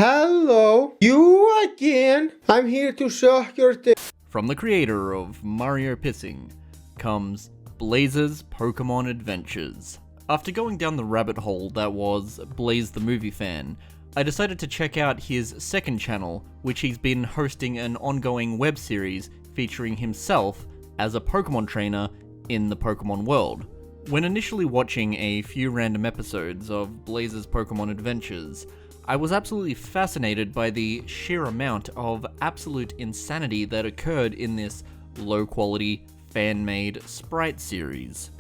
Hello, you again. I'm here to suck your dick. From the creator of Mario Pissing comes Blaze's Pokemon Adventures. After going down the rabbit hole that was Blaze the Movie Fan, I decided to check out his second channel, which he's been hosting an ongoing web series featuring himself as a Pokemon trainer in the Pokemon world. When initially watching a few random episodes of Blaze's Pokemon Adventures, I was absolutely fascinated by the sheer amount of absolute insanity that occurred in this low-quality, fan-made sprite series.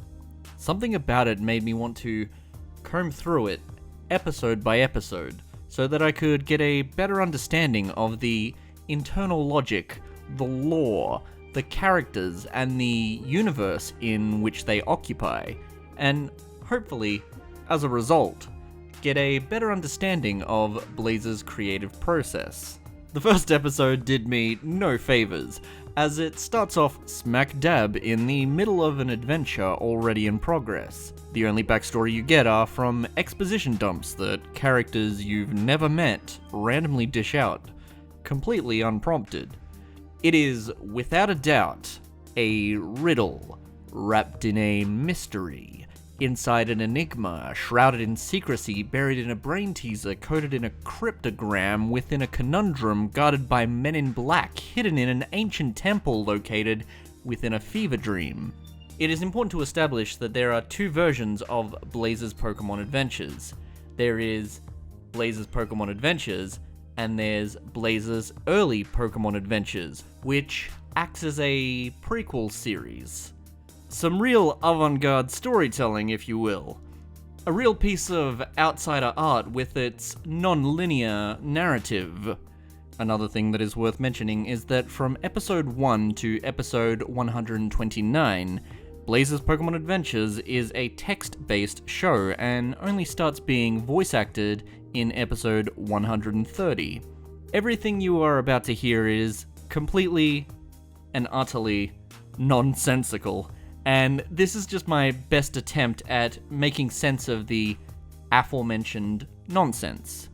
Something about it made me want to comb through it, episode by episode, so that I could get a better understanding of the internal logic, the lore, the characters, and the universe in which they occupy, and hopefully, as a result, get a better understanding of Blaze's creative process. The first episode did me no favors, as it starts off smack dab in the middle of an adventure already in progress. The only backstory you get are from exposition dumps that characters you've never met randomly dish out, completely unprompted. It is, without a doubt, a riddle, wrapped in a mystery, inside an enigma, shrouded in secrecy, buried in a brain teaser, coded in a cryptogram, within a conundrum, guarded by men in black, hidden in an ancient temple located within a fever dream. It is important to establish that there are two versions of Blaze's Pokemon Adventures. There is Blaze's Pokemon Adventures, and there's Blaze's Early Pokemon Adventures, which acts as a prequel series. Some real avant-garde storytelling, if you will. A real piece of outsider art with its non-linear narrative. Another thing that is worth mentioning is that from episode 1 to episode 129, Blaze's Pokemon Adventures is a text-based show and only starts being voice-acted in episode 130. Everything you are about to hear is completely and utterly nonsensical. And this is just my best attempt at making sense of the aforementioned nonsense.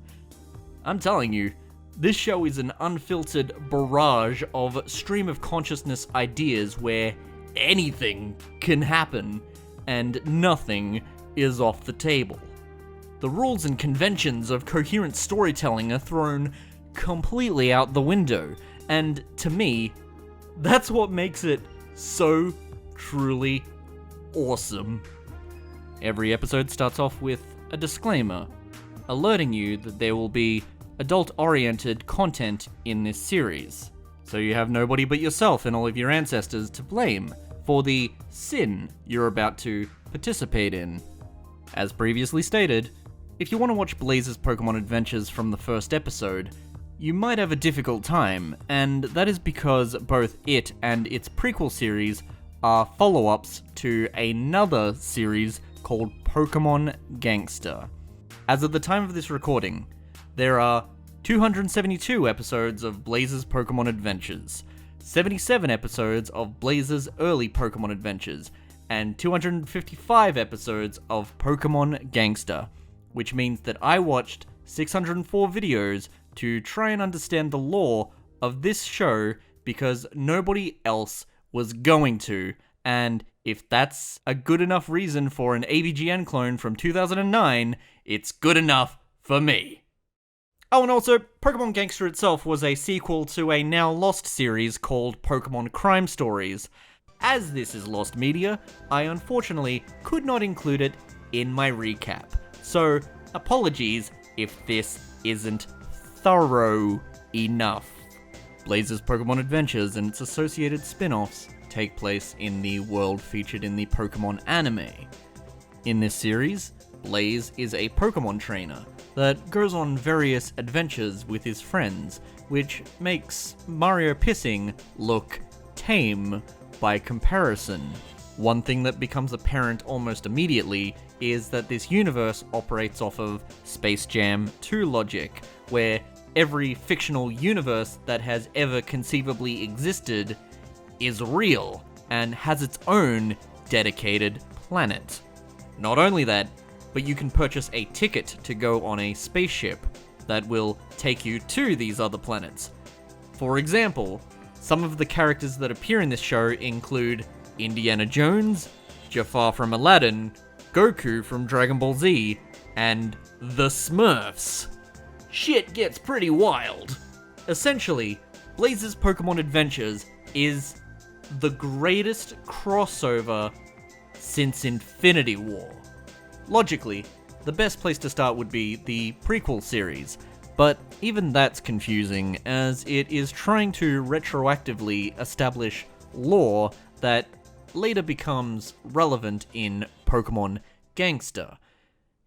I'm telling you, this show is an unfiltered barrage of stream of consciousness ideas where anything can happen and nothing is off the table. The rules and conventions of coherent storytelling are thrown completely out the window, and to me, that's what makes it so truly awesome. Every episode starts off with a disclaimer, alerting you that there will be adult-oriented content in this series, so you have nobody but yourself and all of your ancestors to blame for the sin you're about to participate in. As previously stated, if you want to watch Blaze's Pokemon Adventures from the first episode, you might have a difficult time, and that is because both it and its prequel series are follow-ups to another series called Pokemon Gangster. As of the time of this recording, there are 272 episodes of Blaze's Pokemon Adventures, 77 episodes of Blaze's Early Pokemon Adventures, and 255 episodes of Pokemon Gangster, which means that I watched 604 videos to try and understand the lore of this show because nobody else was going to, and if that's a good enough reason for an AVGN clone from 2009, it's good enough for me. Oh, and also, Pokemon Gangster itself was a sequel to a now lost series called Pokemon Crime Stories. As this is lost media, I unfortunately could not include it in my recap, so apologies if this isn't thorough enough. Blaze's Pokemon Adventures and its associated spin-offs take place in the world featured in the Pokemon anime. In this series, Blaze is a Pokemon trainer that goes on various adventures with his friends, which makes Mario Pissing look tame by comparison. One thing that becomes apparent almost immediately is that this universe operates off of Space Jam 2 logic, where every fictional universe that has ever conceivably existed is real and has its own dedicated planet. Not only that, but you can purchase a ticket to go on a spaceship, that will take you to these other planets. For example, some of the characters that appear in this show include Indiana Jones, Jafar from Aladdin, Goku from Dragon Ball Z, and the Smurfs. Shit gets pretty wild. Essentially, Blaze's Pokemon Adventures is the greatest crossover since Infinity War. Logically, the best place to start would be the prequel series, but even that's confusing as it is trying to retroactively establish lore that later becomes relevant in Pokemon Gangster.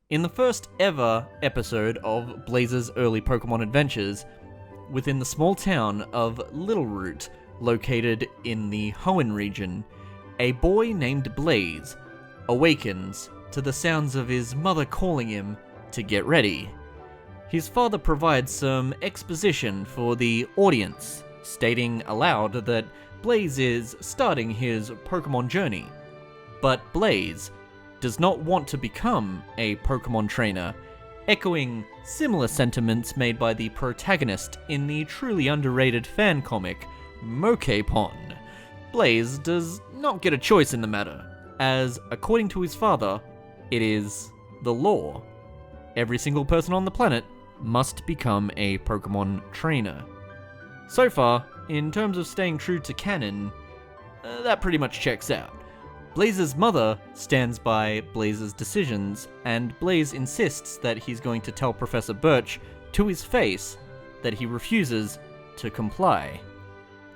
In the first ever episode of Blaze's early Pokemon Adventures, within the small town of Little Root, located in the Hoenn region, a boy named Blaze awakens to the sounds of his mother calling him to get ready. His father provides some exposition for the audience, stating aloud that Blaze is starting his Pokemon journey. But Blaze does not want to become a Pokemon trainer, echoing similar sentiments made by the protagonist in the truly underrated fan comic, Mokepon. Blaze does not get a choice in the matter, as, according to his father, it is the law. Every single person on the planet must become a Pokemon trainer. So far, in terms of staying true to canon, that pretty much checks out. Blaze's mother stands by Blaze's decisions, and Blaze insists that he's going to tell Professor Birch to his face that he refuses to comply.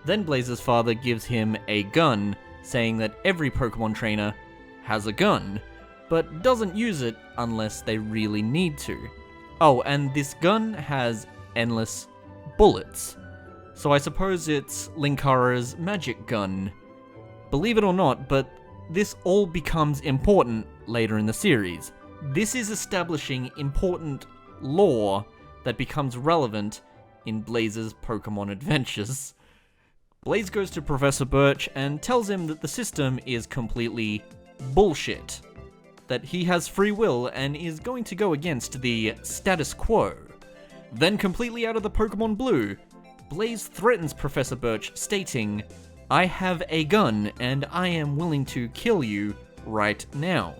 Then Blaze's father gives him a gun, saying that every Pokemon trainer has a gun, but doesn't use it unless they really need to. Oh, and this gun has endless bullets. So I suppose it's Linkara's magic gun. Believe it or not, but this all becomes important later in the series. This is establishing important lore that becomes relevant in Blaze's Pokemon Adventures. Blaze goes to Professor Birch and tells him that the system is completely bullshit, that he has free will and is going to go against the status quo. Then, completely out of the Pokemon blue, Blaze threatens Professor Birch, stating, "I have a gun and I am willing to kill you right now."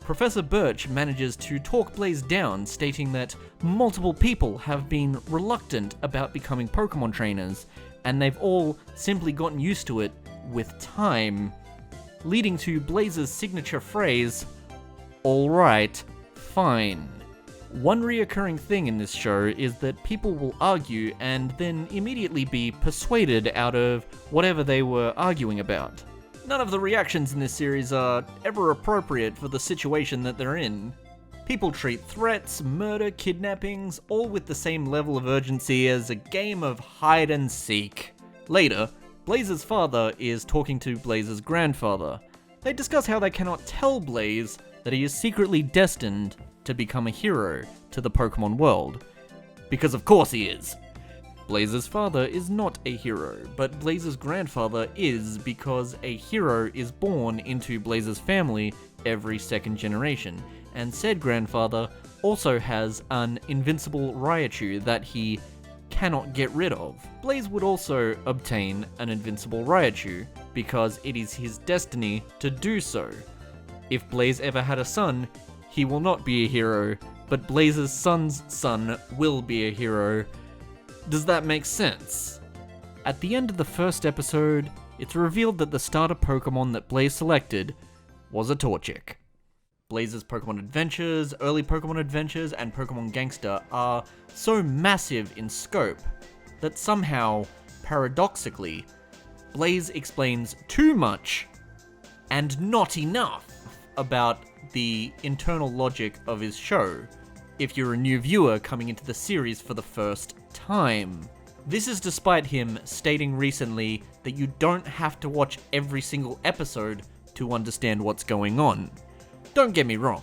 Professor Birch manages to talk Blaze down, stating that multiple people have been reluctant about becoming Pokemon trainers, and they've all simply gotten used to it with time, leading to Blaze's signature phrase, "Alright, fine." One reoccurring thing in this show is that people will argue and then immediately be persuaded out of whatever they were arguing about. None of the reactions in this series are ever appropriate for the situation that they're in. People treat threats, murder, kidnappings, all with the same level of urgency as a game of hide and seek. Later, Blaze's father is talking to Blaze's grandfather. They discuss how they cannot tell Blaze that he is secretly destined to become a hero to the Pokemon world. Because of course he is. Blaze's father is not a hero, but Blaze's grandfather is, because a hero is born into Blaze's family every second generation, and said grandfather also has an invincible Raichu that he cannot get rid of. Blaze would also obtain an invincible Raichu, because it is his destiny to do so. If Blaze ever had a son, he will not be a hero, but Blaze's son's son will be a hero. Does that make sense? At the end of the first episode, it's revealed that the starter Pokemon that Blaze selected was a Torchic. Blaze's Pokemon Adventures, early Pokemon Adventures, and Pokemon Gangster are so massive in scope that somehow, paradoxically, Blaze explains too much and not enough about the internal logic of his show, if you're a new viewer coming into the series for the first time. This is despite him stating recently that you don't have to watch every single episode to understand what's going on. Don't get me wrong,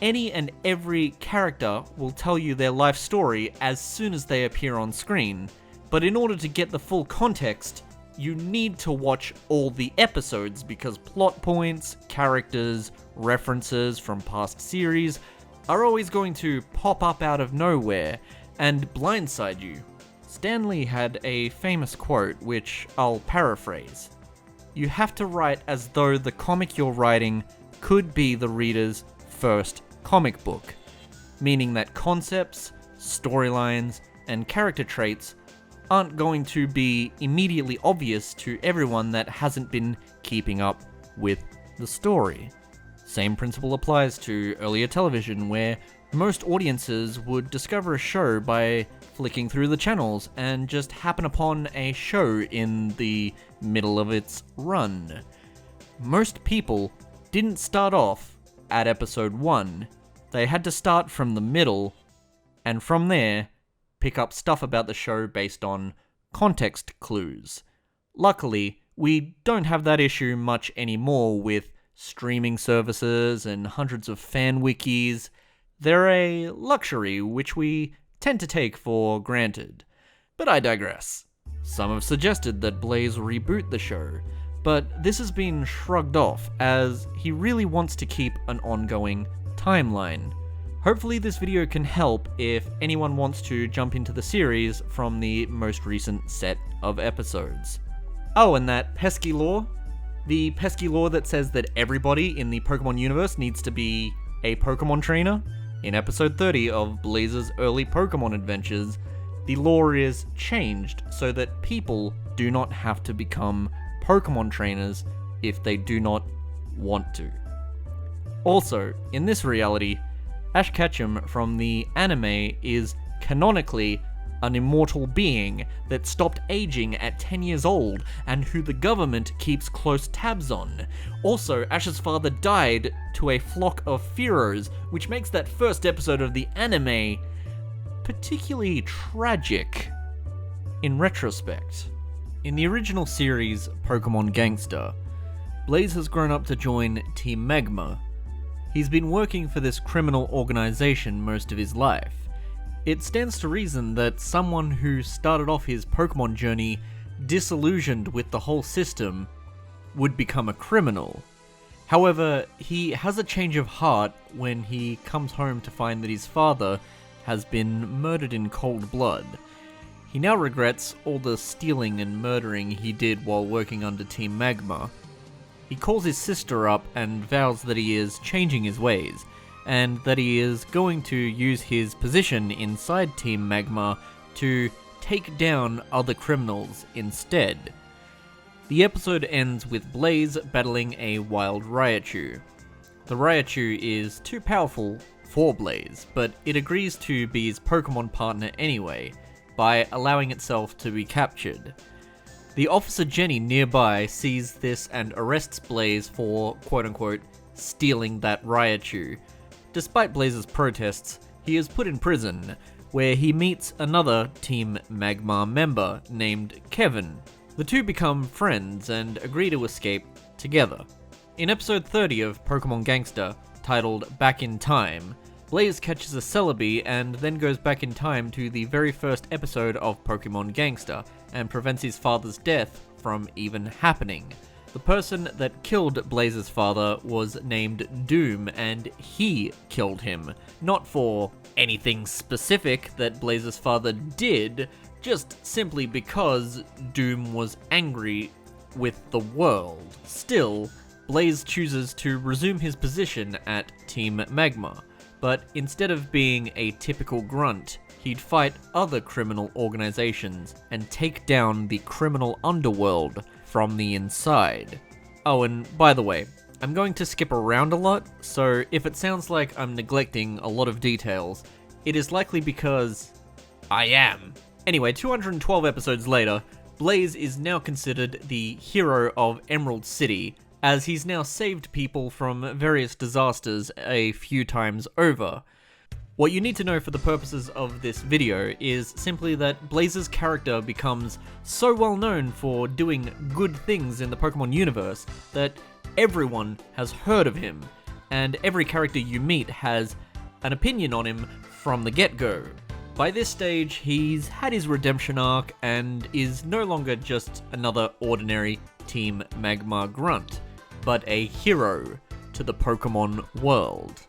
any and every character will tell you their life story as soon as they appear on screen, but in order to get the full context, you need to watch all the episodes because plot points, characters, references from past series are always going to pop up out of nowhere, and blindside you. Stan Lee had a famous quote, which I'll paraphrase. You have to write as though the comic you're writing could be the reader's first comic book, meaning that concepts, storylines, and character traits aren't going to be immediately obvious to everyone that hasn't been keeping up with the story. Same principle applies to earlier television, where most audiences would discover a show by flicking through the channels and just happen upon a show in the middle of its run. Most people didn't start off at episode 1. They had to start from the middle, and from there, pick up stuff about the show based on context clues. Luckily, we don't have that issue much anymore with streaming services and hundreds of fan wikis. They're a luxury which we tend to take for granted. But I digress. Some have suggested that Blaze reboot the show, but this has been shrugged off as he really wants to keep an ongoing timeline. Hopefully this video can help if anyone wants to jump into the series from the most recent set of episodes. Oh, and that pesky law? The pesky law that says that everybody in the Pokemon universe needs to be a Pokemon trainer? In episode 30 of Blaze's early Pokemon adventures, the law is changed so that people do not have to become Pokemon trainers if they do not want to. Also, in this reality, Ash Ketchum from the anime is canonically an immortal being that stopped aging at 10 years old and who the government keeps close tabs on. Also, Ash's father died to a flock of Fearos, which makes that first episode of the anime particularly tragic in retrospect. In the original series, Pokemon Gangster, Blaze has grown up to join Team Magma. He's been working for this criminal organization most of his life. It stands to reason that someone who started off his Pokemon journey disillusioned with the whole system would become a criminal. However, he has a change of heart when he comes home to find that his father has been murdered in cold blood. He now regrets all the stealing and murdering he did while working under Team Magma. He calls his sister up and vows that he is changing his ways, and that he is going to use his position inside Team Magma to take down other criminals instead. The episode ends with Blaze battling a wild Raichu. The Raichu is too powerful for Blaze, but it agrees to be his Pokemon partner anyway, by allowing itself to be captured. The officer Jenny nearby sees this and arrests Blaze for, quote-unquote, stealing that Raichu. Despite Blaze's protests, he is put in prison, where he meets another Team Magma member named Kevin. The two become friends and agree to escape together. In episode 30 of Pokemon Gangster, titled Back in Time, Blaze catches a Celebi and then goes back in time to the very first episode of Pokemon Gangster, and prevents his father's death from even happening. The person that killed Blaze's father was named Doom, and he killed him. Not for anything specific that Blaze's father did, just simply because Doom was angry with the world. Still, Blaze chooses to resume his position at Team Magma, but instead of being a typical grunt, he'd fight other criminal organizations and take down the criminal underworld from the inside. Oh, and by the way, I'm going to skip around a lot, so if it sounds like I'm neglecting a lot of details, it is likely because I am. Anyway, 212 episodes later, Blaze is now considered the hero of Emerald City, as he's now saved people from various disasters a few times over. What you need to know for the purposes of this video is simply that Blaze's character becomes so well known for doing good things in the Pokemon universe that everyone has heard of him, and every character you meet has an opinion on him from the get-go. By this stage, he's had his redemption arc and is no longer just another ordinary Team Magma grunt, but a hero to the Pokemon world.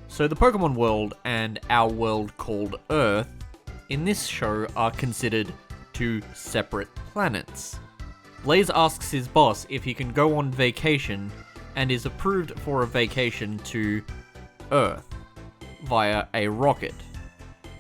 So the Pokemon world and our world called Earth in this show are considered two separate planets. Blaze asks his boss if he can go on vacation and is approved for a vacation to Earth via a rocket.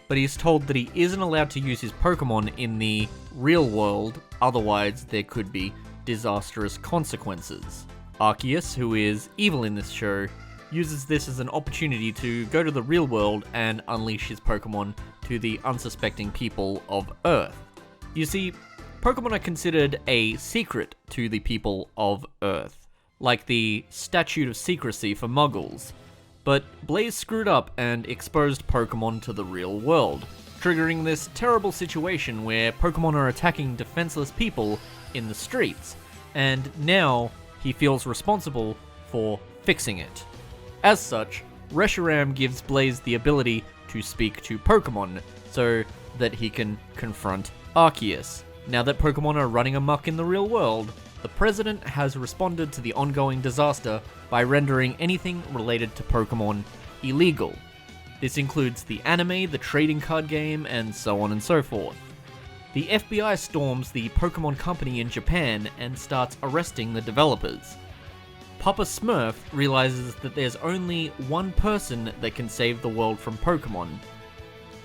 But he's told that he isn't allowed to use his Pokemon in the real world, otherwise there could be disastrous consequences. Arceus, who is evil in this show, uses this as an opportunity to go to the real world and unleash his Pokemon to the unsuspecting people of Earth. You see, Pokemon are considered a secret to the people of Earth, like the Statute of Secrecy for Muggles. But Blaze screwed up and exposed Pokemon to the real world, triggering this terrible situation where Pokemon are attacking defenseless people in the streets, and now he feels responsible for fixing it. As such, Reshiram gives Blaze the ability to speak to Pokemon, so that he can confront Arceus. Now that Pokemon are running amok in the real world, the President has responded to the ongoing disaster by rendering anything related to Pokemon illegal. This includes the anime, the trading card game, and so on and so forth. The FBI storms the Pokemon Company in Japan and starts arresting the developers. Papa Smurf realizes that there's only one person that can save the world from Pokemon,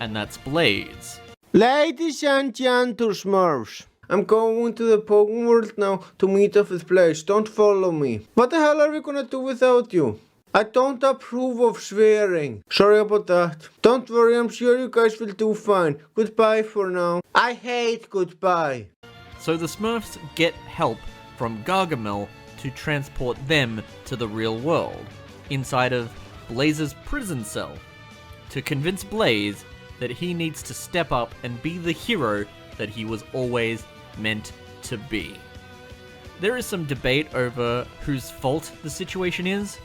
and that's Blaze. Ladies and gentlemen, I'm going to the Pokemon world now to meet up with Blaze. Don't follow me. What the hell are we gonna do without you? I don't approve of swearing. Sorry about that. Don't worry, I'm sure you guys will do fine. Goodbye for now. I hate goodbye. So the Smurfs get help from Gargamel to transport them to the real world, inside of Blaze's prison cell, to convince Blaze that he needs to step up and be the hero that he was always meant to be. There is some debate over whose fault the situation is.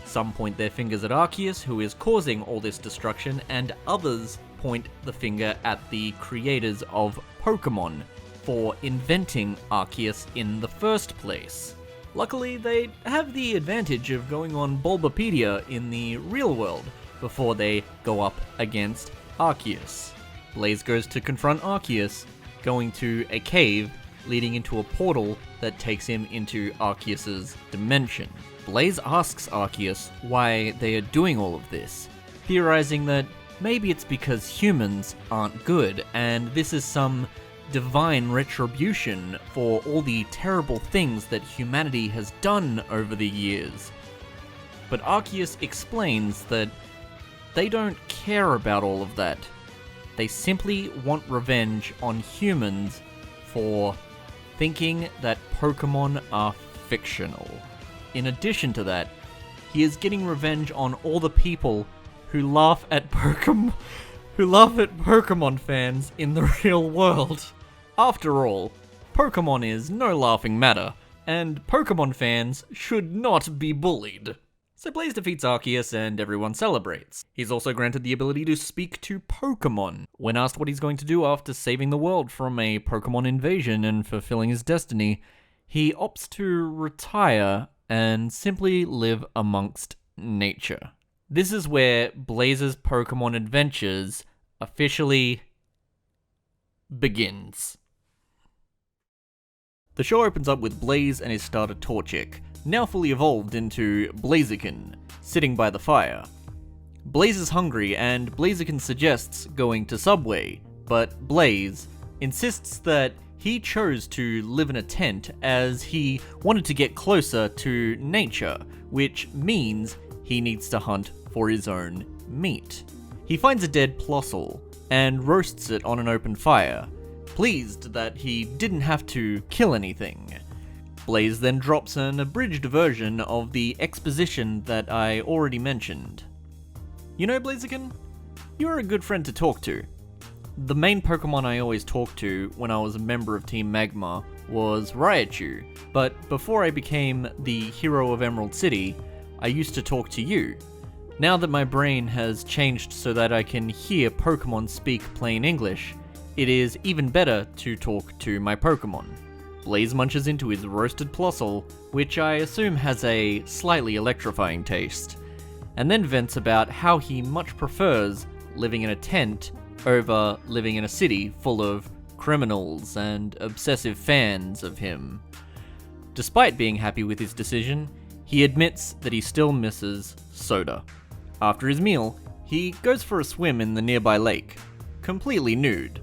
Some point their fingers at Arceus, who is causing all this destruction, and others point the finger at the creators of Pokemon for inventing Arceus in the first place. Luckily, they have the advantage of going on Bulbapedia in the real world before they go up against Arceus. Blaze goes to confront Arceus, going to a cave leading into a portal that takes him into Arceus's dimension. Blaze asks Arceus why they are doing all of this, theorizing that maybe it's because humans aren't good, and this is some divine retribution for all the terrible things that humanity has done over the years. But Arceus explains that they don't care about all of that. They simply want revenge on humans for thinking that Pokemon are fictional. In addition to that, he is getting revenge on all the people who laugh at Pokemon fans in the real world. After all, Pokemon is no laughing matter, and Pokemon fans should not be bullied. So Blaze defeats Arceus and everyone celebrates. He's also granted the ability to speak to Pokemon. When asked what he's going to do after saving the world from a Pokemon invasion and fulfilling his destiny, he opts to retire and simply live amongst nature. This is where Blaze's Pokemon adventures officially begins. The show opens up with Blaze and his starter Torchic, now fully evolved into Blaziken, sitting by the fire. Blaze is hungry and Blaziken suggests going to Subway, but Blaze insists that he chose to live in a tent as he wanted to get closer to nature, which means he needs to hunt for his own meat. He finds a dead Plossel and roasts it on an open fire, pleased that he didn't have to kill anything. Blaze then drops an abridged version of the exposition that I already mentioned. You know, Blaziken, you're a good friend to talk to. The main Pokemon I always talked to when I was a member of Team Magma was Raichu, but before I became the hero of Emerald City, I used to talk to you. Now that my brain has changed so that I can hear Pokemon speak plain English, it is even better to talk to my Pokemon. Blaze munches into his roasted Plossel, which I assume has a slightly electrifying taste, and then vents about how he much prefers living in a tent over living in a city full of criminals and obsessive fans of him. Despite being happy with his decision, he admits that he still misses soda. After his meal, he goes for a swim in the nearby lake, completely nude.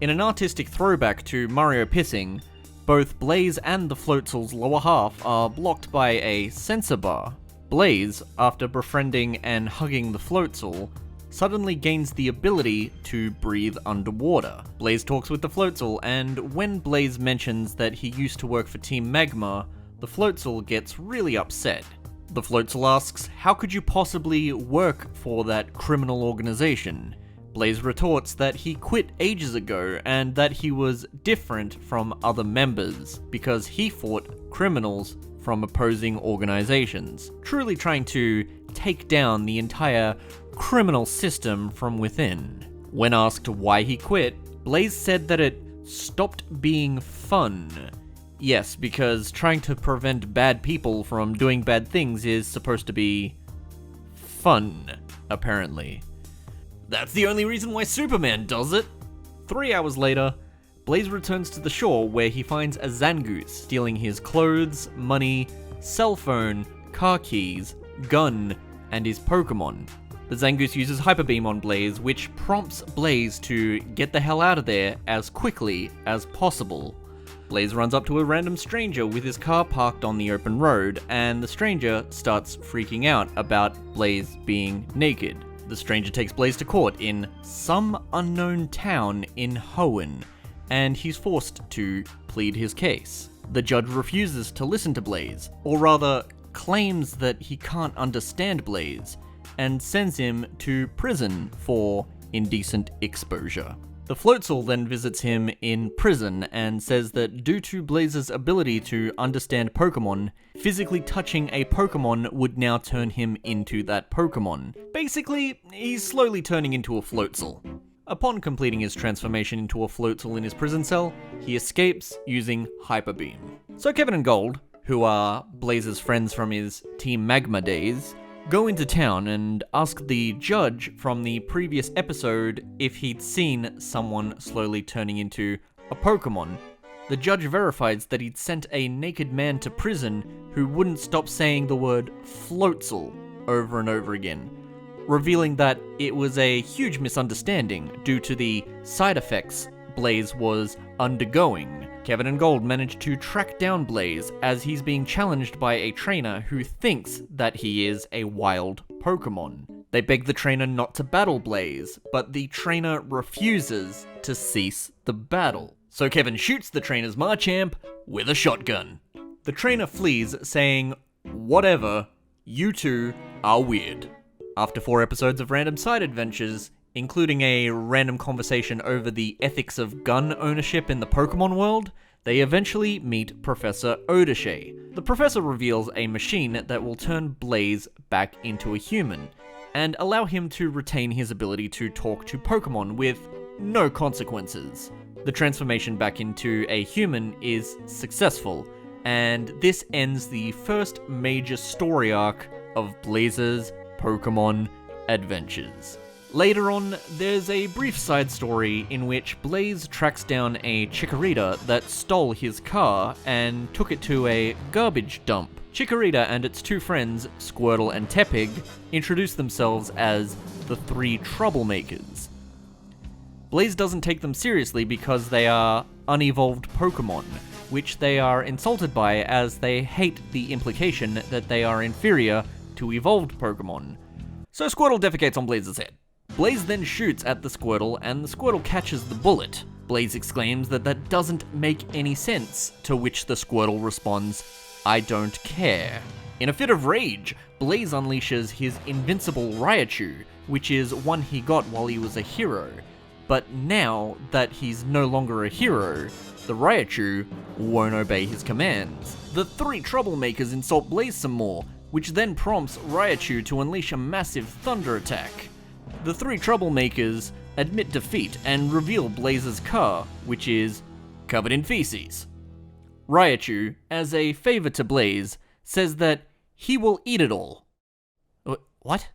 In an artistic throwback to Mario pissing, both Blaze and the Floatzel's lower half are blocked by a sensor bar. Blaze, after befriending and hugging the Floatzel, suddenly gains the ability to breathe underwater. Blaze talks with the Floatzel, and when Blaze mentions that he used to work for Team Magma, the Floatzel gets really upset. The Floatzel asks, how could you possibly work for that criminal organization? Blaze retorts that he quit ages ago and that he was different from other members because he fought criminals from opposing organizations, truly trying to take down the entire criminal system from within. When asked why he quit, Blaze said that it stopped being fun. Yes, because trying to prevent bad people from doing bad things is supposed to be fun, apparently. That's the only reason why Superman does it! 3 hours later, Blaze returns to the shore where he finds a Zangoose stealing his clothes, money, cell phone, car keys, gun, and his Pokemon. The Zangoose uses Hyper Beam on Blaze, which prompts Blaze to get the hell out of there as quickly as possible. Blaze runs up to a random stranger with his car parked on the open road, and the stranger starts freaking out about Blaze being naked. The stranger takes Blaze to court in some unknown town in Hoenn, and he's forced to plead his case. The judge refuses to listen to Blaze, or rather, claims that he can't understand Blaze, and sends him to prison for indecent exposure. The Floatzel then visits him in prison and says that due to Blaze's ability to understand Pokemon, physically touching a Pokemon would now turn him into that Pokemon. Basically, he's slowly turning into a Floatzel. Upon completing his transformation into a Floatzel in his prison cell, he escapes using Hyper Beam. So Kevin and Gold, who are Blaze's friends from his Team Magma days, go into town and ask the judge from the previous episode if he'd seen someone slowly turning into a Pokemon. The judge verifies that he'd sent a naked man to prison who wouldn't stop saying the word Floatzel over and over again, revealing that it was a huge misunderstanding due to the side effects Blaze was undergoing. Kevin and Gold manage to track down Blaze as he's being challenged by a trainer who thinks that he is a wild Pokemon. They beg the trainer not to battle Blaze, but the trainer refuses to cease the battle. So Kevin shoots the trainer's Machamp with a shotgun. The trainer flees, saying, "Whatever, you two are weird." After 4 episodes of random side adventures, including a random conversation over the ethics of gun ownership in the Pokemon world, they eventually meet Professor Odishay. The professor reveals a machine that will turn Blaze back into a human, and allow him to retain his ability to talk to Pokemon with no consequences. The transformation back into a human is successful, and this ends the first major story arc of Blaze's Pokemon adventures. Later on, there's a brief side story in which Blaze tracks down a Chikorita that stole his car and took it to a garbage dump. Chikorita and its 2 friends, Squirtle and Tepig, introduce themselves as the 3 troublemakers. Blaze doesn't take them seriously because they are unevolved Pokemon, which they are insulted by as they hate the implication that they are inferior to evolved Pokemon. So Squirtle defecates on Blaze's head. Blaze then shoots at the Squirtle, and the Squirtle catches the bullet. Blaze exclaims that that doesn't make any sense, to which the Squirtle responds, "I don't care." In a fit of rage, Blaze unleashes his invincible Raichu, which is one he got while he was a hero. But now that he's no longer a hero, the Raichu won't obey his commands. The 3 troublemakers insult Blaze some more, which then prompts Raichu to unleash a massive thunder attack. The 3 troublemakers admit defeat and reveal Blaze's car, which is covered in feces. Raichu, as a favor to Blaze, says that he will eat it all. What?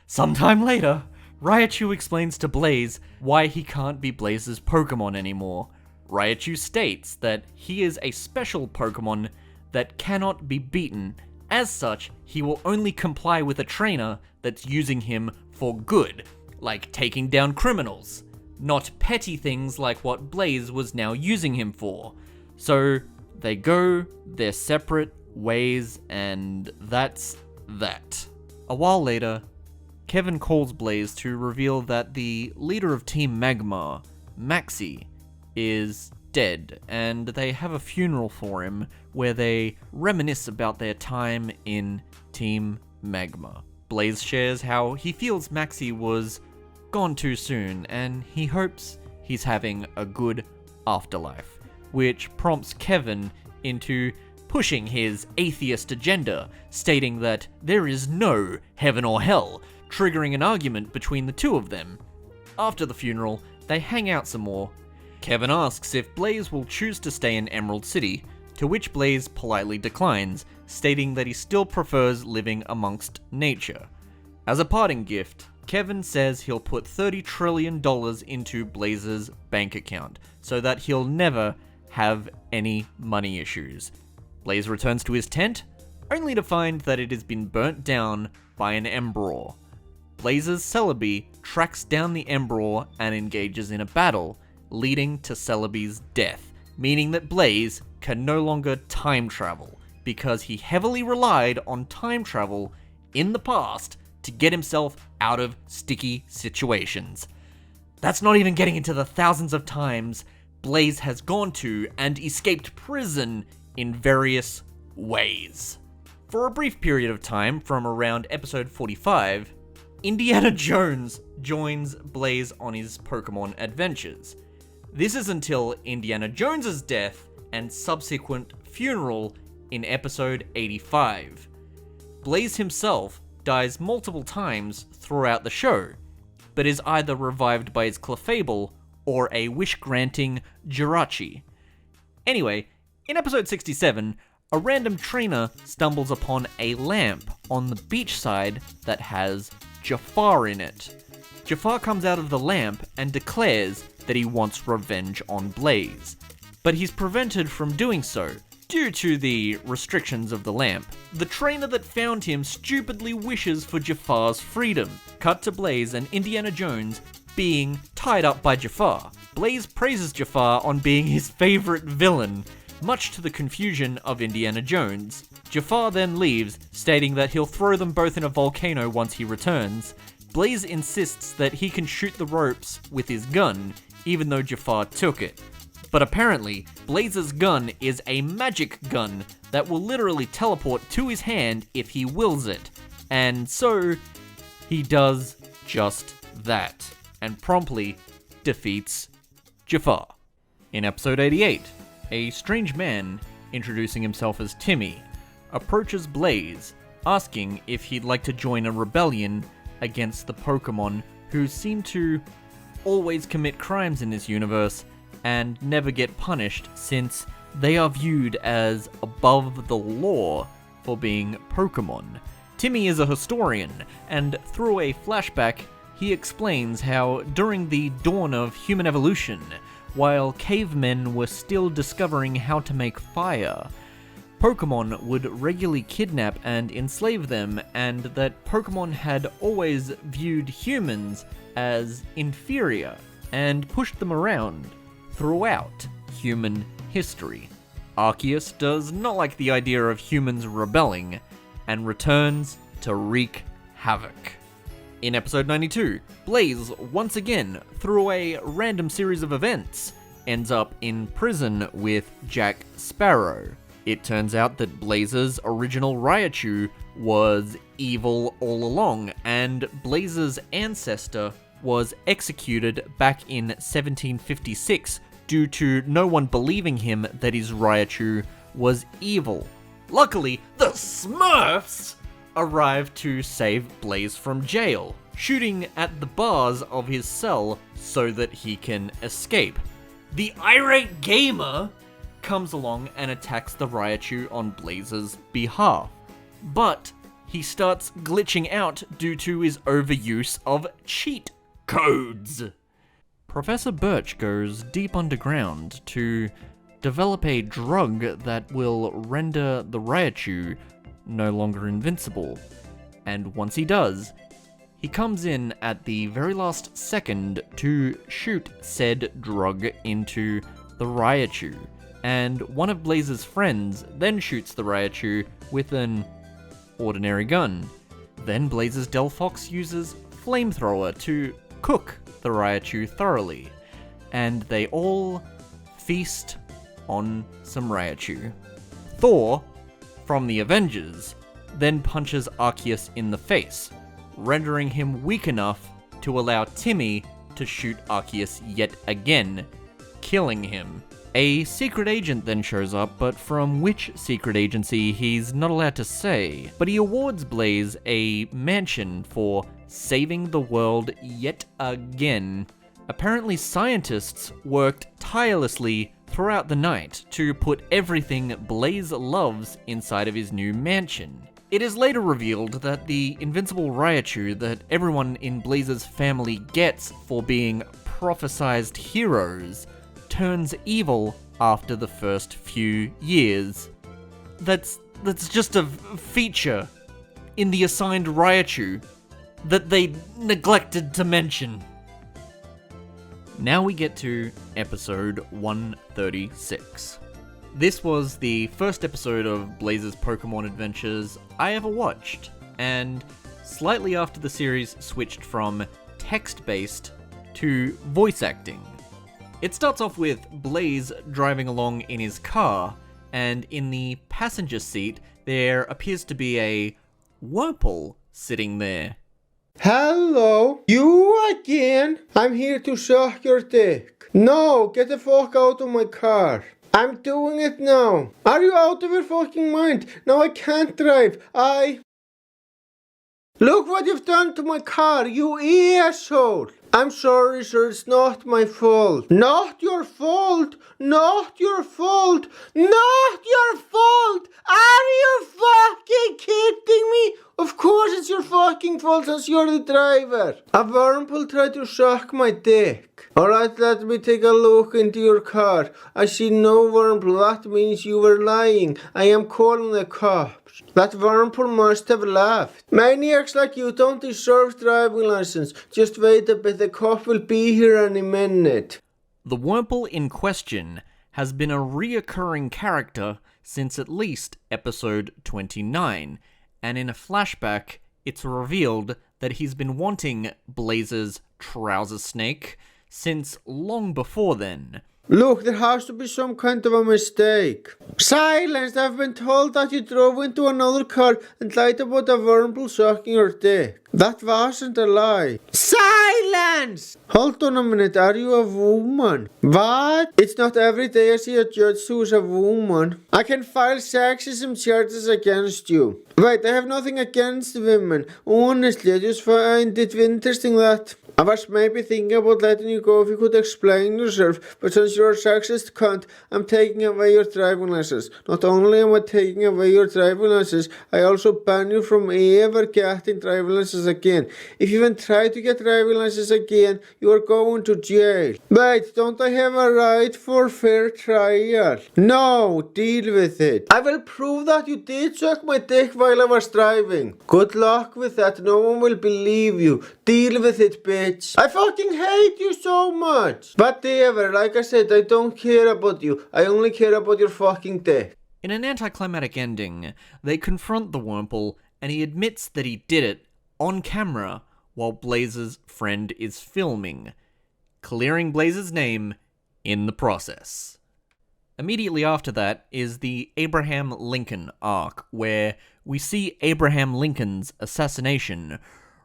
Sometime later, Raichu explains to Blaze why he can't be Blaze's Pokemon anymore. Raichu states that he is a special Pokemon that cannot be beaten. As such, he will only comply with a trainer that's using him for good, like taking down criminals, not petty things like what Blaze was now using him for. So they go their separate ways, and that's that. A while later, Kevin calls Blaze to reveal that the leader of Team Magmar, Maxie, is dead, and they have a funeral for him where they reminisce about their time in Team Magma. Blaze shares how he feels Maxie was gone too soon, and he hopes he's having a good afterlife, which prompts Kevin into pushing his atheist agenda, stating that there is no heaven or hell, triggering an argument between the two of them. After the funeral, they hang out some more. Kevin asks if Blaze will choose to stay in Emerald City, to which Blaze politely declines, stating that he still prefers living amongst nature. As a parting gift, Kevin says he'll put $30 trillion into Blaze's bank account, so that he'll never have any money issues. Blaze returns to his tent, only to find that it has been burnt down by an Emperor. Blaze's Celebi tracks down the Emperor and engages in a battle, leading to Celebi's death, meaning that Blaze can no longer time travel, because he heavily relied on time travel in the past to get himself out of sticky situations. That's not even getting into the thousands of times Blaze has gone to and escaped prison in various ways. For a brief period of time, from around episode 45, Indiana Jones joins Blaze on his Pokemon adventures. This is until Indiana Jones's death and subsequent funeral in episode 85. Blaze himself dies multiple times throughout the show, but is either revived by his Clefable or a wish-granting Jirachi. Anyway, in episode 67, a random trainer stumbles upon a lamp on the beachside that has Jafar in it. Jafar comes out of the lamp and declares that he wants revenge on Blaze, but he's prevented from doing so due to the restrictions of the lamp. The trainer that found him stupidly wishes for Jafar's freedom. Cut to Blaze and Indiana Jones being tied up by Jafar. Blaze praises Jafar on being his favorite villain, much to the confusion of Indiana Jones. Jafar then leaves, stating that he'll throw them both in a volcano once he returns. Blaze insists that he can shoot the ropes with his gun, even though Jafar took it. But apparently, Blaze's gun is a magic gun that will literally teleport to his hand if he wills it. And so, he does just that, and promptly defeats Jafar. In episode 88, a strange man, introducing himself as Timmy, approaches Blaze, asking if he'd like to join a rebellion against the Pokemon who seem to always commit crimes in this universe and never get punished, since they are viewed as above the law for being Pokemon. Timmy is a historian, and through a flashback, he explains how during the dawn of human evolution, while cavemen were still discovering how to make fire, Pokemon would regularly kidnap and enslave them, and that Pokemon had always viewed humans as inferior and pushed them around throughout human history. Arceus does not like the idea of humans rebelling and returns to wreak havoc. In episode 92, Blaze, once again, through a random series of events, ends up in prison with Jack Sparrow. It turns out that Blaze's original Raichu was evil all along, and Blaze's ancestor was executed back in 1756 due to no one believing him that his Raichu was evil. Luckily, the Smurfs arrive to save Blaze from jail, shooting at the bars of his cell so that he can escape. The irate gamer comes along and attacks the Raichu on Blaze's behalf, but he starts glitching out due to his overuse of cheat codes. Professor Birch goes deep underground to develop a drug that will render the Raichu no longer invincible. And once he does, he comes in at the very last second to shoot said drug into the Raichu. And one of Blaze's friends then shoots the Raichu with an ordinary gun. Then Blaze's Delphox uses flamethrower to cook the Raichu thoroughly, and they all feast on some Raichu. Thor, from the Avengers, then punches Arceus in the face, rendering him weak enough to allow Timmy to shoot Arceus yet again, killing him. A secret agent then shows up, but from which secret agency he's not allowed to say. But he awards Blaze a mansion for saving the world yet again. Apparently scientists worked tirelessly throughout the night to put everything Blaze loves inside of his new mansion. It is later revealed that the invincible Raichu that everyone in Blaze's family gets for being prophesized heroes turns evil after the first few years. That's just a feature in the assigned Raichu that they neglected to mention. Now we get to episode 136. This was the first episode of Blaze's Pokemon Adventures I ever watched, and slightly after the series switched from text-based to voice acting. It starts off with Blaze driving along in his car, and in the passenger seat there appears to be a Wurmple sitting there. Hello? You again? I'm here to suck your dick. No, get the fuck out of my car. I'm doing it now. Are you out of your fucking mind? Now I can't drive. Look what you've done to my car, you asshole. I'm sorry, sir, it's not my fault. Not your fault! Not your fault! Not your fault! Are you fucking kidding me? Of course it's your fucking fault since you're the driver. A Wurmple tried to suck my dick. Alright, let me take a look into your car. I see no Wurmple. That means you were lying. I am calling the cops. That Wurmple must have left. Maniacs like you don't deserve driving license. Just wait a bit, the cop will be here any minute. The Wurmple in question has been a reoccurring character since at least episode 29, and in a flashback, it's revealed that he's been wanting Blaze's trouser snake since long before then. Look, there has to be some kind of a mistake. Silence! I've been told that you drove into another car and lied about a Wurmple sucking your dick. That wasn't a lie. Silence! Hold on a minute, are you a woman? What? It's not every day I see a judge who's a woman. I can file sexism charges against you. Wait, I have nothing against women. Honestly, I just find it interesting that I was maybe thinking about letting you go if you could explain yourself, but since you're a sexist cunt, I'm taking away your driving license. Not only am I taking away your driving license, I also ban you from ever getting driving license again. If you even try to get driving license again, you are going to jail. Wait, don't I have a right for fair trial? No, deal with it. I will prove that you did suck my dick while I was driving. Good luck with that, no one will believe you. Deal with it, bitch. I fucking hate you so much. Whatever, like I said, I don't care about you. I only care about your fucking dick. In an anticlimactic ending, they confront the Wurmple, and he admits that he did it on camera while Blaze's friend is filming, clearing Blaze's name in the process. Immediately after that is the Abraham Lincoln arc, where we see Abraham Lincoln's assassination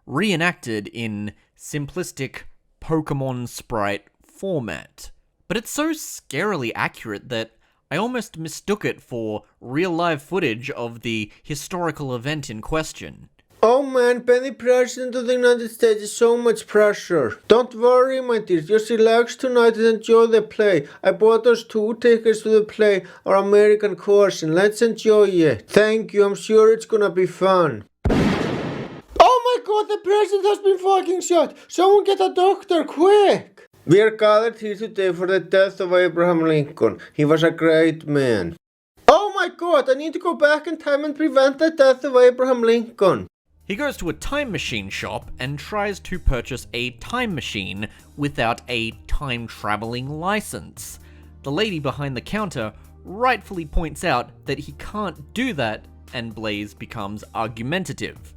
reenacted in simplistic Pokemon sprite format. But it's so scarily accurate that I almost mistook it for real-life footage of the historical event in question. Oh man, being the President of the United States is so much pressure. Don't worry, my dear, just relax tonight and enjoy the play. I bought us 2 tickets to the play, our American course, and let's enjoy it. Thank you, I'm sure it's gonna be fun. god, the president has been fucking shot! Someone get a doctor, quick! We are gathered here today for the death of Abraham Lincoln. He was a great man. Oh my god, I need to go back in time and prevent the death of Abraham Lincoln. He goes to a time machine shop and tries to purchase a time machine without a time-traveling license. The lady behind the counter rightfully points out that he can't do that, and Blaze becomes argumentative.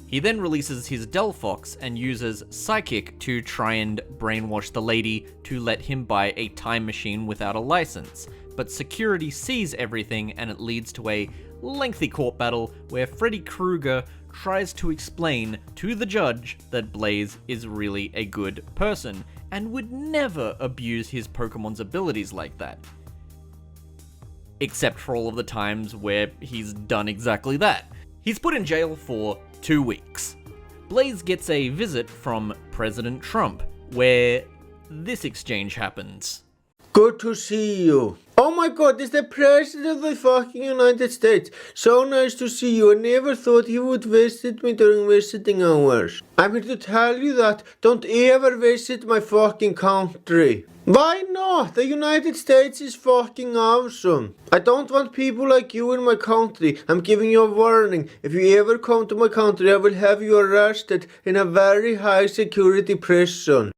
He then releases his Delphox and uses Psychic to try and brainwash the lady to let him buy a time machine without a license, but security sees everything and it leads to a lengthy court battle where Freddy Krueger tries to explain to the judge that Blaze is really a good person and would never abuse his Pokemon's abilities like that. Except for all of the times where he's done exactly that. He's put in jail for 2 weeks. Blaze gets a visit from President Trump, where this exchange happens. Good to see you. Oh my god, it's the President of the fucking United States. So nice to see you. I never thought he would visit me during visiting hours. I'm here to tell you that don't ever visit my fucking country. Why not? The United States is fucking awesome. I don't want people like you in my country. I'm giving you a warning. If you ever come to my country, I will have you arrested in a very high security prison.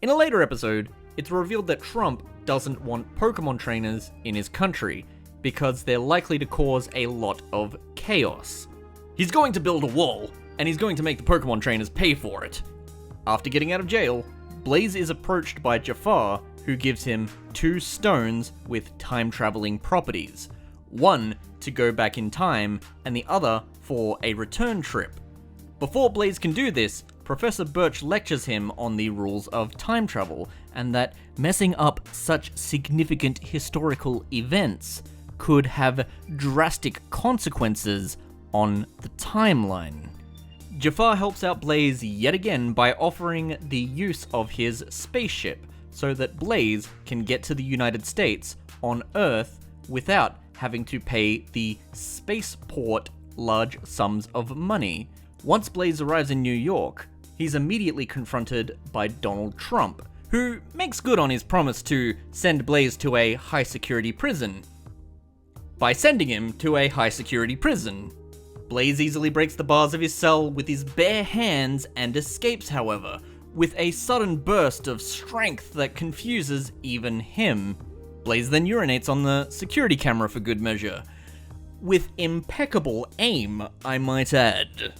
In a later episode, it's revealed that Trump doesn't want Pokemon trainers in his country because they're likely to cause a lot of chaos. He's going to build a wall, and he's going to make the Pokemon trainers pay for it. After getting out of jail, Blaze is approached by Jafar, who gives him 2 stones with time-traveling properties. One to go back in time, and the other for a return trip. Before Blaze can do this, Professor Birch lectures him on the rules of time travel, and that messing up such significant historical events could have drastic consequences on the timeline. Jafar helps out Blaze yet again by offering the use of his spaceship, so that Blaze can get to the United States on Earth without having to pay the spaceport large sums of money. Once Blaze arrives in New York, he's immediately confronted by Donald Trump, who makes good on his promise to send Blaze to a high-security prison by sending him to a high-security prison. Blaze easily breaks the bars of his cell with his bare hands and escapes, however, with a sudden burst of strength that confuses even him. Blaze then urinates on the security camera for good measure. With impeccable aim, I might add.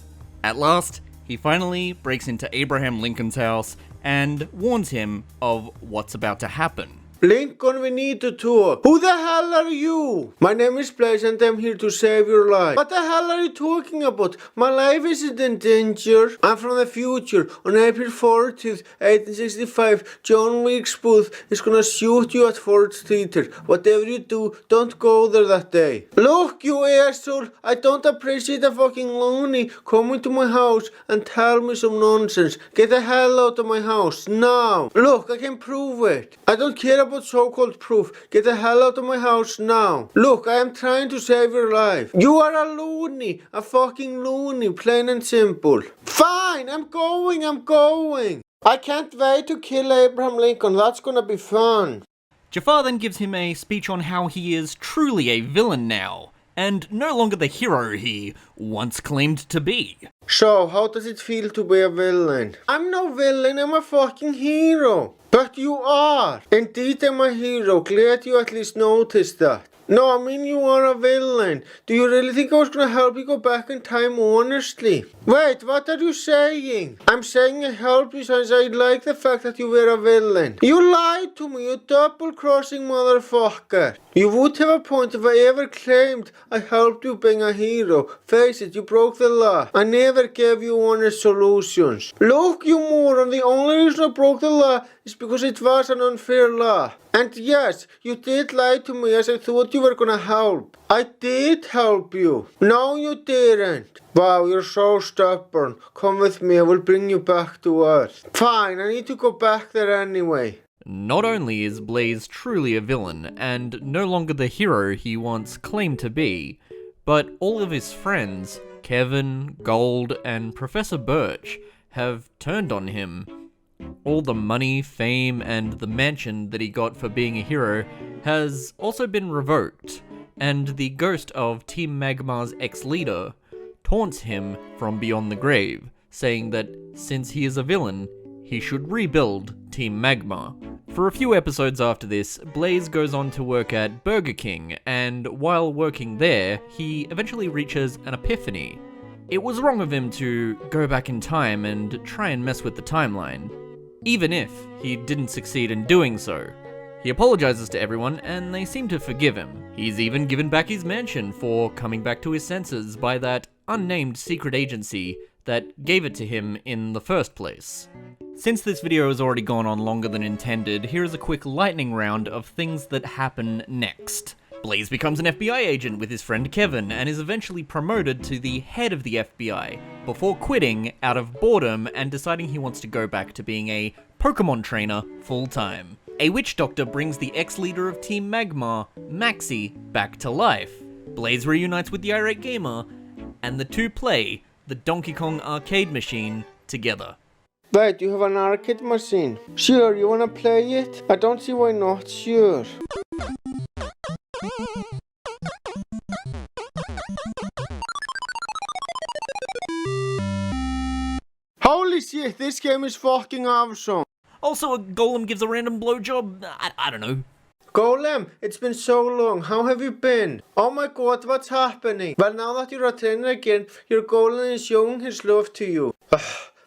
At last, he finally breaks into Abraham Lincoln's house and warns him of what's about to happen. Lincoln, we need to talk. Who the hell are you? My name is Blaze and I'm here to save your life. What the hell are you talking about? My life isn't in danger. I'm from the future. On April 14th, 1865, John Wilkes Booth is gonna shoot you at Fort Theater. Whatever you do, don't go there that day. Look, you asshole, I don't appreciate a fucking loony coming to my house and tell me some nonsense. Get the hell out of my house, now. Look, I can prove it. I don't care about so-called proof. Get the hell out of my house now. Look, I am trying to save your life. You are a loony. A fucking loony, plain and simple. Fine, I'm going. I can't wait to kill Abraham Lincoln. That's gonna be fun. Jafar then gives him a speech on how he is truly a villain now, and no longer the hero he once claimed to be. So, how does it feel to be a villain? I'm no villain, I'm a fucking hero. But you are. Indeed, I'm a hero. Glad you at least noticed that. No, I mean you are a villain. Do you really think I was gonna help you go back in time, honestly? Wait, what are you saying? I'm saying I helped you since I like the fact that you were a villain. You lied to me, you double-crossing motherfucker. You would have a point if I ever claimed I helped you being a hero. Face it, you broke the law. I never gave you honest solutions. Look, you moron, the only reason I broke the law is because it was an unfair law. And yes, you did lie to me as I thought you were gonna help. I did help you. No, you didn't. Wow, you're so stubborn. Come with me, I will bring you back to Earth. Fine, I need to go back there anyway. Not only is Blaze truly a villain, and no longer the hero he once claimed to be, but all of his friends Kevin, Gold, and Professor Birch have turned on him. All the money, fame, and the mansion that he got for being a hero has also been revoked, and the ghost of Team Magmar's ex-leader taunts him from beyond the grave, saying that since he is a villain, he should rebuild Team Magmar. For a few episodes after this, Blaze goes on to work at Burger King, and while working there, he eventually reaches an epiphany. It was wrong of him to go back in time and try and mess with the timeline, even if he didn't succeed in doing so. He apologizes to everyone, and they seem to forgive him. He's even given back his mansion for coming back to his senses by that unnamed secret agency that gave it to him in the first place. Since this video has already gone on longer than intended, here is a quick lightning round of things that happen next. Blaze becomes an FBI agent with his friend Kevin and is eventually promoted to the head of the FBI, before quitting out of boredom and deciding he wants to go back to being a Pokemon trainer full-time. A witch doctor brings the ex-leader of Team Magmar, Maxie, back to life. Blaze reunites with the irate gamer, and the two play the Donkey Kong arcade machine together. Wait, you have an arcade machine? Sure, you wanna play it? I don't see why not, sure. Holy shit, this game is fucking awesome. Also, a golem gives a random blowjob. I don't know. Golem, it's been so long. How have you been? Oh my god, what's happening? Well, now that you're a trainer again, your golem is showing his love to you.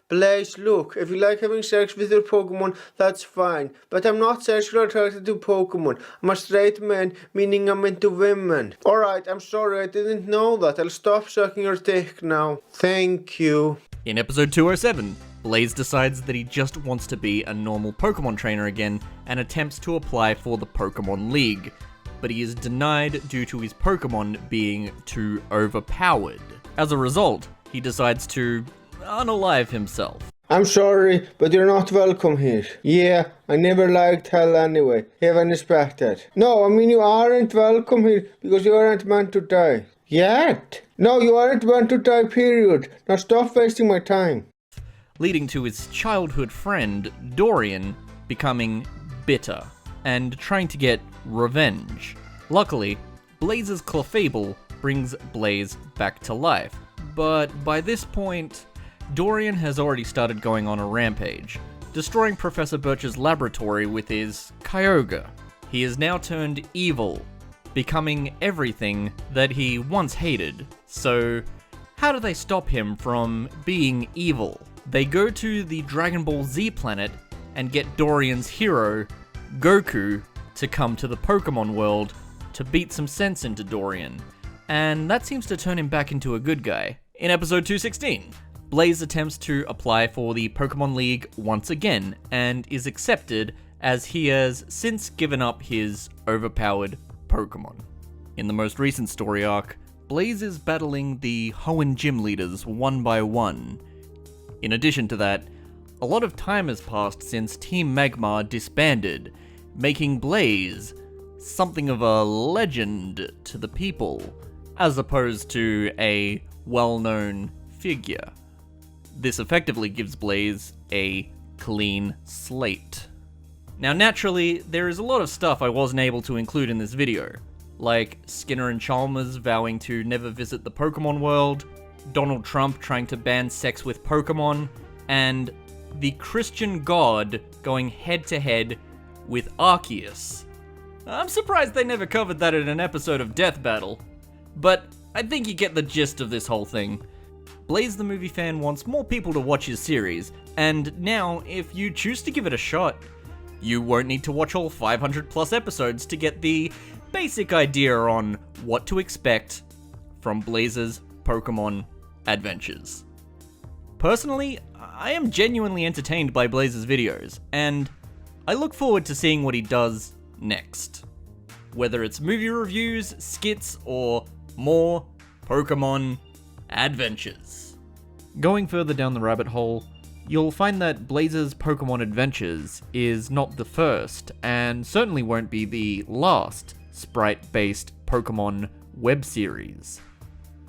Blaze, look, if you like having sex with your Pokemon, that's fine. But I'm not sexually attracted to Pokemon. I'm a straight man, meaning I'm into women. Alright, I'm sorry, I didn't know that. I'll stop sucking your dick now. Thank you. In episode 207, Blaze decides that he just wants to be a normal Pokemon trainer again and attempts to apply for the Pokemon League, but he is denied due to his Pokemon being too overpowered. As a result, he decides to unalive himself. I'm sorry, but you're not welcome here. Yeah, I never liked hell anyway. Have any respect. No, I mean you aren't welcome here because you aren't meant to die. Yet? No, you aren't meant to die, period. Now stop wasting my time. Leading to his childhood friend, Dorian, becoming bitter and trying to get revenge. Luckily, Blaze's Clefable brings Blaze back to life, but by this point, Dorian has already started going on a rampage, destroying Professor Birch's laboratory with his Kyogre. He is now turned evil, becoming everything that he once hated. So, how do they stop him from being evil? They go to the Dragon Ball Z planet and get Dorian's hero, Goku, to come to the Pokemon world to beat some sense into Dorian, and that seems to turn him back into a good guy. In episode 216, Blaze attempts to apply for the Pokemon League once again, and is accepted as he has since given up his overpowered Pokemon. In the most recent story arc, Blaze is battling the Hoenn gym leaders one by one. In addition to that, a lot of time has passed since Team Magmar disbanded, making Blaze something of a legend to the people, as opposed to a well-known figure. This effectively gives Blaze a clean slate. Now naturally, there is a lot of stuff I wasn't able to include in this video, like Skinner and Chalmers vowing to never visit the Pokemon world, Donald Trump trying to ban sex with Pokemon, and the Christian God going head-to-head with Arceus. I'm surprised they never covered that in an episode of Death Battle, but I think you get the gist of this whole thing. Blaze the movie fan wants more people to watch his series, and now, if you choose to give it a shot, you won't need to watch all 500 plus episodes to get the basic idea on what to expect from Blaze's Pokemon adventures. Personally, I am genuinely entertained by Blaze's videos, and I look forward to seeing what he does next. Whether it's movie reviews, skits, or more Pokemon adventures. Going further down the rabbit hole, you'll find that Blaze's Pokemon Adventures is not the first, and certainly won't be the last, sprite-based Pokemon web series.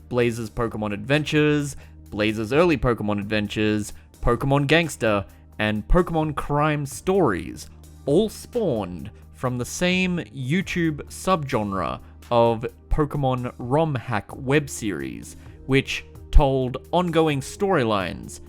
Blaze's Pokemon Adventures, Blaze's Early Pokemon Adventures, Pokemon Gangster, and Pokemon Crime Stories, all spawned from the same YouTube subgenre of Pokemon ROM hack web series, which told ongoing storylines.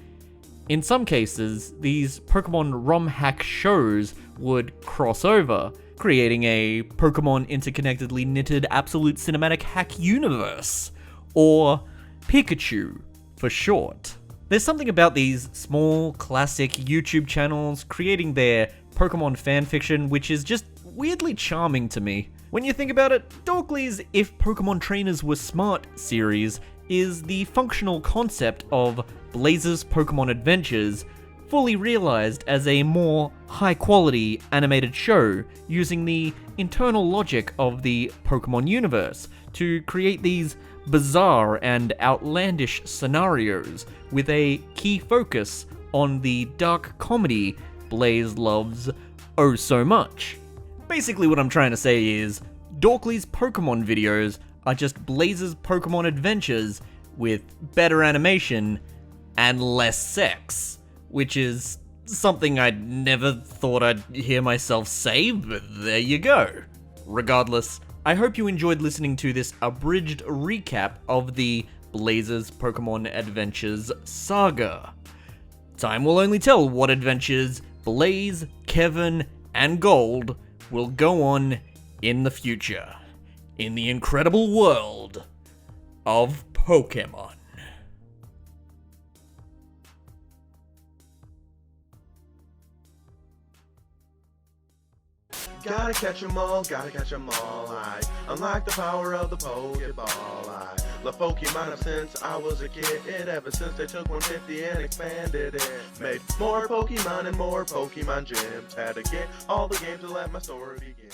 In some cases, these Pokemon ROM hack shows would cross over, creating a Pokemon interconnectedly knitted absolute cinematic hack universe, or Pikachu for short. There's something about these small, classic YouTube channels creating their Pokemon fanfiction which is just weirdly charming to me. When you think about it, Dorkly's If Pokemon Trainers Were Smart series is the functional concept of Blaze's Pokemon Adventures, fully realized as a more high-quality animated show using the internal logic of the Pokemon universe to create these bizarre and outlandish scenarios with a key focus on the dark comedy Blaze loves oh so much. Basically what I'm trying to say is, Dorkly's Pokemon videos are just Blaze's Pokemon Adventures with better animation and less sex, which is something I'd never thought I'd hear myself say, but there you go. Regardless, I hope you enjoyed listening to this abridged recap of the Blaze's Pokemon Adventures saga. Time will only tell what adventures Blaze, Kevin, and Gold will go on in the future, in the incredible world of Pokemon. Gotta catch 'em all, gotta catch 'em all. I unlock the power of the Pokeball. I love Pokemon since I was a kid. Ever since they took 150 and expanded it. Made more Pokemon and more Pokemon gyms. Had to get all the games to let my story begin.